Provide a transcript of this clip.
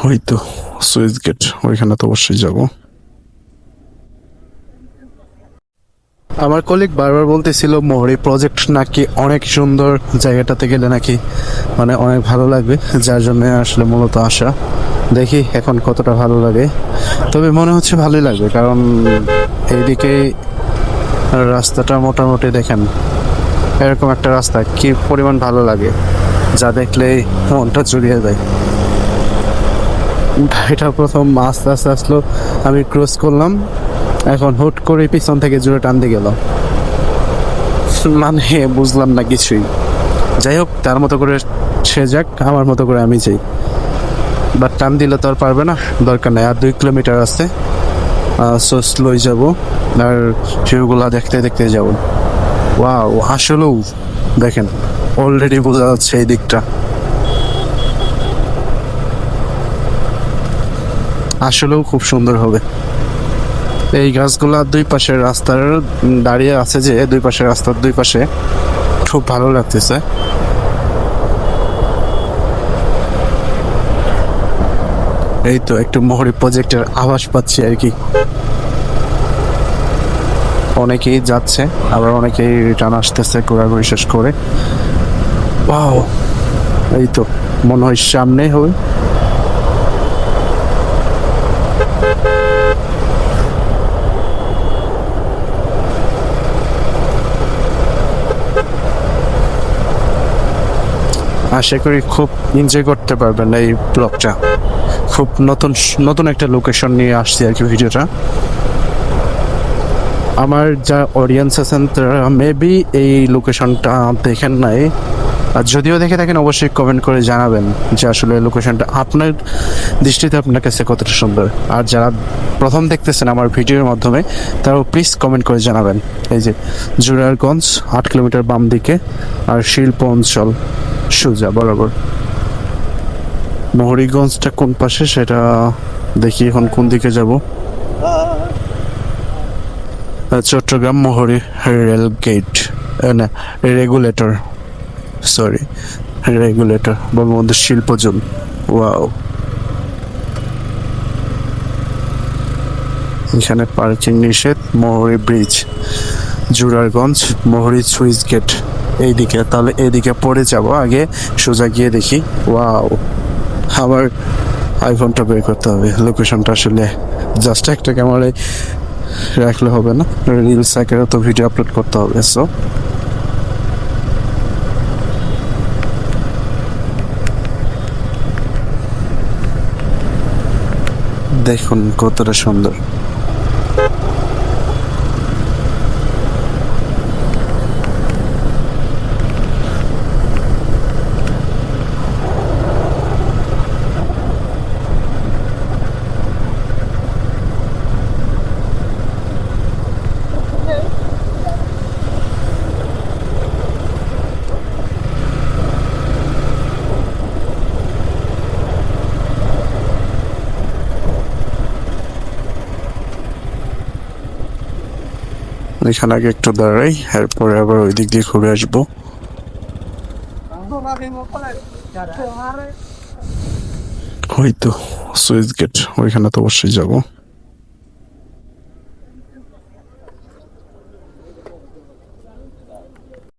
ওই তো switch gate, ওইখানে তো অবশ্যই যাব। আমার কলিগ বারবার বলতেছিল মোহরি প্রজেক্ট নাকি অনেক সুন্দর, জায়গাটাতে গেলে নাকি মানে অনেক ভালো লাগবে, যার জন্য আসলে মূলত আসা। দেখি এখন কতটা ভালো লাগে, তবে মনে হচ্ছে ভালোই লাগবে, কারণ এইদিকে রাস্তাটা মোটামুটি দেখেন, এরকম একটা রাস্তা কি পরিমাণ ভালো লাগে, যা দেখলেই মনটা জুড়িয়ে যায়। এটা প্রথম আস্তে আস্তে আসলো, আমি ক্রস করলাম, এখন হুট করে পিছন থেকে জোরে টান দিয়ে গেল, মানে বুঝলাম না কিছুই। যাই হোক, তার মতো করে সে যাক, আমার মতো করে আমি যাই, বাট টান দিলে তো আর পারবে না, দরকার নেই। আর 2 কিলোমিটার আছে, সো স্লোই যাব, আর ভিউগুলা দেখতে দেখতে যাব। ওয়াও, আসলেও দেখেন অলরেডি বোঝা যাচ্ছে এই দিকটা, আসলেও খুব সুন্দর হবে। এই গাছগুলা দুই পাশের রাস্তার দাঁড়িয়ে আছে, যে দুই পাশের রাস্তার দুই পাশে, খুব ভালো লাগতেছে। এই তো একটু মোহরি প্রজেক্টের আভাস পাচ্ছি আর কি। অনেকেই যাচ্ছে, আবার অনেকেই রিটার্ন আসতেছে ঘোরাঘুরি শেষ করে। ওয়াও, এই তো মনে হয় সামনে হবে। আশা করি খুব এনজয় করতে পারবেন এই ব্লগটা। খুব নতুন নতুন একটা লোকেশন নিয়ে আসছি আর কি ভিডিওটা। আমার যা অডিয়েন্স আছেন তারা মেবি এই লোকেশনটা দেখেন নাই, আর যদিও দেখে থাকেন অবশ্যই কমেন্ট করে জানাবেন যে আসলে লোকেশনটা আপনার দৃষ্টিতে আপনার কাছে কতটা সুন্দর। আর যারা প্রথম দেখতেছেন আমার ভিডিওর মাধ্যমে, তারাও প্লিজ কমেন্ট করে জানাবেন। এই যে জুরারগঞ্জ 8 কিলোমিটার বাম দিকে, আর শিল্প অঞ্চল সোজা বরাবর। মোহরিগঞ্জটা কোন পাশে সেটা দেখি, এখন কোন দিকে যাব। চট্টগ্রাম মোহরি রেল গেট, না রেগুলেটর, সরি রেগুলেটর, বঙ্গবন্ধু শিল্পজোন। ওয়াও, এখানে পার্কিং নিষেধ। মোহরি ব্রিজ, জুরারগঞ্জ, মোহরি সুইচ গেট এইদিকে, তাহলে এইদিকে পড়ে যাব আগে, সোজা গিয়ে দেখি। ওয়াও, আমার আইফোনটা বের করতে হবে, লোকেশনটা আসলে জাস্ট একটা ক্যামেরায় রাখলে হবে না, রিলস আকারে তো ভিডিও আপলোড করতে হবে। সো দেখুন কতটা সুন্দর। এখানে আগে একটু দাঁড়াই, এরপরে আবার ওই দিক দিয়ে ঘুরে আসবো। ওই তো সুইচ গেট, ওইখানে তো অবশ্যই যাবো।